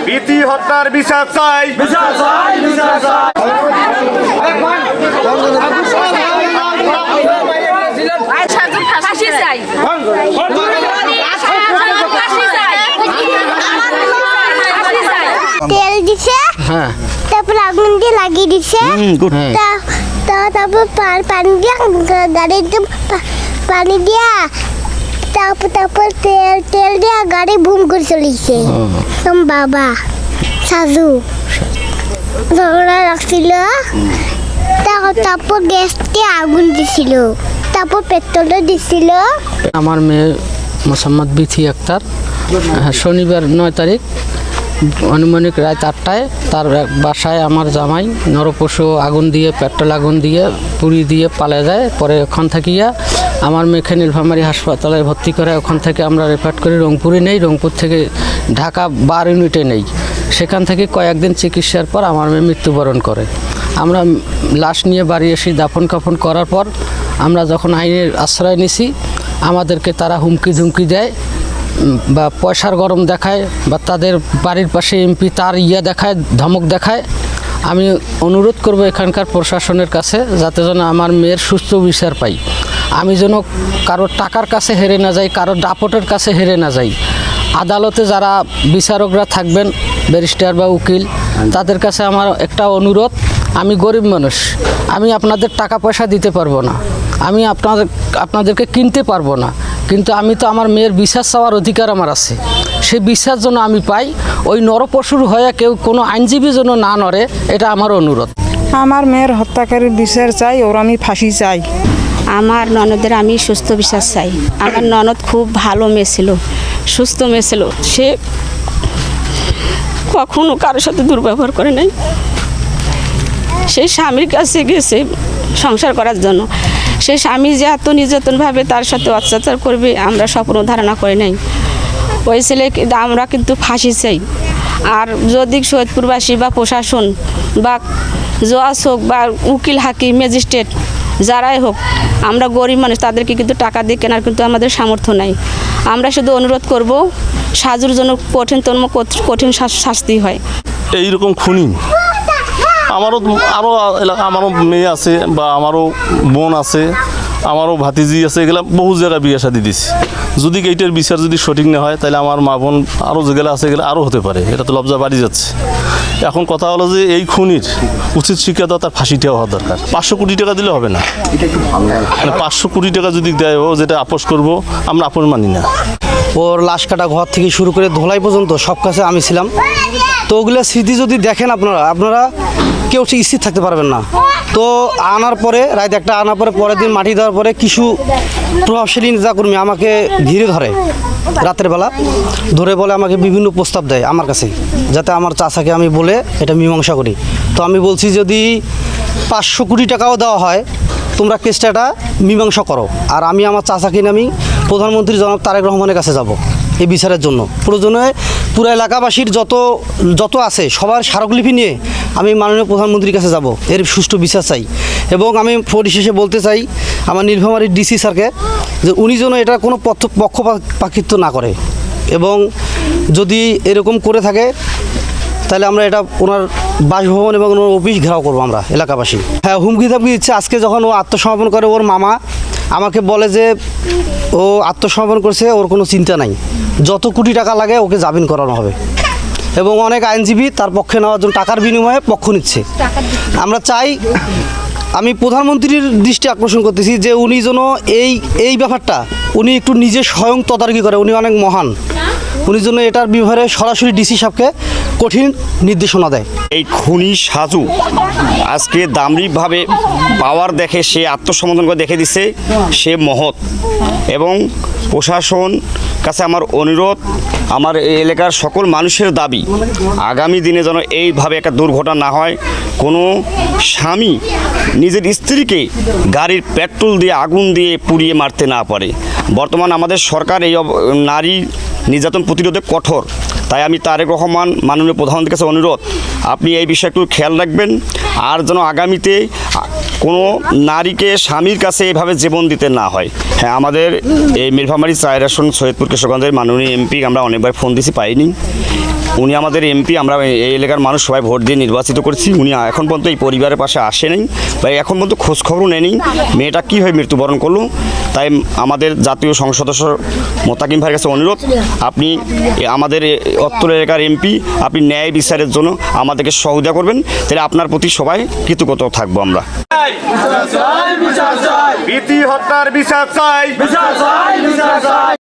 বিতি হত্যার বিচার চাই। তেল দিছে, হ্যাঁ তারপর আগুন দিয়ে লাগিয়ে দিছে, তারপর পানি দিয়ে গাড়িতে পানি দিয়া তারপর তেল দিয়া গাড়ি বুম করে চলেছে। বাবা সাজু ঝগড়া রাখছিল, তারপর গ্যাস দিয়ে আগুন দিছিল, তারপর পেট্রোলও দিছিল। আমার মেয়ে মোসাম্মদ বিথি আক্তার শনিবার 9 তারিখ আনুমানিক রাত 8টায় তার বাসায় আমার জামাই নরপশু আগুন দিয়ে পেট্রোল আগুন দিয়ে পুড়ি দিয়ে পালিয়ে যায়। পরে ওখান থাকিয়া আমার মেয়েকে নীলফামারী হাসপাতালে ভর্তি করে, ওখান থেকে আমরা রেফার করি রংপুরে নেই, রংপুর থেকে ঢাকা 12 ইউনিটে নেই। সেখান থেকে কয়েকদিন চিকিৎসার পর আমার মেয়ে মৃত্যুবরণ করে। আমরা লাশ নিয়ে বাড়ি এসে দাফন কাফন করার পর আমরা যখন আইনের আশ্রয় নিছি, আমাদেরকে তারা হুমকি ধুমকি দেয় বা পয়সার গরম দেখায় বা তাদের বাড়ির পাশে এমপি তার দেখায়, ধমক দেখায়। আমি অনুরোধ করব এখানকার প্রশাসনের কাছে যাতে যেন আমার মেয়ের সুস্থ বিচার পাই। আমি যেন কারোর টাকার কাছে হেরে না যাই, কারোর দাপটের কাছে হেরে না যাই। আদালতে যারা বিচারকরা থাকবেন, ব্যারিস্টার বা উকিল, তাদের কাছে আমার একটা অনুরোধ, আমি গরিব মানুষ, আমি আপনাদের টাকা পয়সা দিতে পারবো না, আমি আপনাদেরকে কিনতে পারবো না, কিন্তু আমি তো আমার মেয়ের বিচার চাওয়ার অধিকার আমার আছে। সেই বিচার যেন আমি পাই, ওই নরপশুর হয়ে কেউ কোনো আইনজীবী যেন না নড়ে, এটা আমার অনুরোধ। আমার মেয়ের হত্যাকারীর বিচার চাই, ওর আমি ফাঁসি চাই। আমার ননদের আমি সুস্থ বিচার চাই। আমার ননদ খুব ভালো মেয়ে ছিল, সুস্থ মেয়ে ছিল, সে কখনো কারোর সাথে দুর্ব্যবহার করে নাই। সেই স্বামীর কাছে গেছে সংসার করার জন্য, সেই স্বামী যে এত নির্যাতনভাবে তার সাথে অত্যাচার করবে আমরা স্বপ্ন ধারণা করে নাই। ওই ছেলে আমরা কিন্তু ফাঁসি চাই। আর যদি সৈয়দপুরবাসী বা প্রশাসন বা জজ হোক বা উকিল হাকিম ম্যাজিস্ট্রেট যারাই হোক, আমরা গরিব মানুষ, তাদেরকে কিন্তু টাকা দিয়ে কেনার কিন্তু আমাদের সামর্থ্য নাই। আমরা শুধু অনুরোধ করব সাজুর জন্য কঠিনতম কঠিন শাস্তি হয়। এইরকম খুনি আমারও মেয়ে আছে বা আমারও বোন আছে, আমারও ভাতিজি আছে, এগুলো বহু জায়গায় বিয়ে শাদি দিছি। যদি এইটার বিচার যদি সঠিক না হয়, তাহলে আমার মা বোন আরও যেগুলো আছে এগুলো আরও হতে পারে। এটা তো লজ্জা বাড়ি যাচ্ছে। এখন কথা হলো যে এই খুনির উচিত শিক্ষা দেওয়া, তার ফাঁসিটাও হওয়া দরকার। 500 কোটি টাকা দিলে হবে না, মানে 500 কোটি টাকা যদি দেয়, ও যেটা আপোষ করবো, আমরা আপোষ মানি না। ওর লাশ কাটা ঘর থেকে শুরু করে ধোলাই পর্যন্ত সব কাছে আমি ছিলাম। তো ওগুলো স্মৃতি যদি দেখেন আপনারা কেউ স্থির থাকতে পারবেন না। তো আনার পরে রাত একটা আনার পরের দিন মাটি দেওয়ার পরে কিছু প্রভাবশালী নেতাকর্মী আমাকে ঘিরে ধরে রাতের বেলা, ধরে বলে আমাকে বিভিন্ন প্রস্তাব দেয় আমার কাছে, যাতে আমার চাচাকে আমি বলে এটা মীমাংসা করি। তো আমি বলছি যদি 500 কোটি টাকাও দেওয়া হয়, তোমরা কেসটা এটা মীমাংসা করো। আর আমি আমার চাচাকে নিয়ে আমি প্রধানমন্ত্রী জনাব তারেক রহমানের কাছে যাব এই বিচারের জন্য। প্রয়োজনে পুরো এলাকাবাসীর যত আছে সবার স্মারকলিপি নিয়ে আমি মাননীয় প্রধানমন্ত্রীর কাছে যাব, এর সুষ্ঠু বিচার চাই। এবং আমি পরিশেষে বলতে চাই আমার নীলফামারীর ডিসি স্যারকে যে উনি যেন এটা কোনো পক্ষপাতিত্ব না করে, এবং যদি এরকম করে থাকে তাহলে আমরা এটা ওনার বাসভবন এবং ওনার অফিস ঘেরাও করবো আমরা এলাকাবাসী। হ্যাঁ, হুমকি ধামকি দিচ্ছে। আজকে যখন ও আত্মসমর্পণ করে, ওর মামা আমাকে বলে যে ও আত্মসমর্পণ করছে, ওর কোনো চিন্তা নাই, যত কোটি টাকা লাগে ওকে জামিন করানো হবে। এবং অনেক আইনজীবী তার পক্ষে নেওয়ার জন্য টাকার বিনিময়ে পক্ষ নিচ্ছে। আমরা চাই, আমি প্রধানমন্ত্রীর দৃষ্টি আকর্ষণ করতেছি যে উনি যেন এই ব্যাপারটা উনি একটু নিজে স্বয়ং তদারকি করে। উনি অনেক মহান, উনি জন্য এটার ব্যাপারে সরাসরি ডিসি সাহেবকে কঠিন নির্দেশনা দেয়। এই খুনি সাজু আজকে দামরিকভাবে পাওয়ার দেখে সে আত্মসমর্পণ করে দেখে দিছে সে মহৎ। এবং প্রশাসন কাছে আমার অনুরোধ, আমার এই এলাকার সকল মানুষের দাবি, আগামী দিনে যেন এইভাবে একটা দুর্ঘটনা না হয়। কোনো স্বামী নিজের স্ত্রীকে গাড়ির পেট্রোল দিয়ে আগুন দিয়ে পুড়িয়ে মারতে না পারে। বর্তমান আমাদের সরকার এই নারী নির্যাতন প্রতিরোধে কঠোর। তাই আমি তারেক রহমান মাননীয় প্রধানমন্ত্রীর কাছে অনুরোধ, আপনি এই বিষয়ে একটু খেয়াল রাখবেন। আর যেন আগামীতে কোনো নারীকে স্বামীর কাছে এভাবে জীবন দিতে না হয়। হ্যাঁ, আমাদের এই নীলফামারী 4 আসন সৈয়দপুর কিশোরগঞ্জের মাননীয় এমপি আমরা অনেকবার ফোন দিয়েছি, পাইনি। উনি আমাদের এমপি, আমরা এই এলাকার মানুষ সবাই ভোট দিয়ে নির্বাচিত করেছি। উনি এখন পর্যন্ত এই পরিবারের পাশে আসেনি বা এখন পর্যন্ত খোঁজখবরও নেয়নি মেয়েটা কীভাবে মৃত্যুবরণ করলো। তাই আমাদের জাতীয় সংসদ সদস্য মোতাকিম ভাইয়ের কাছে অনুরোধ, আপনি আমাদের অত্র এলাকার এমপি, আপনি ন্যায় বিচারের জন্য আমাদেরকে সহযোগিতা করবেন, তাহলে আপনার প্রতি সবাই কৃতজ্ঞ থাকবো আমরা। বিচার চাই, প্রীতি হত্যার বিচার চাই। বিচার চাই, বিচার চাই।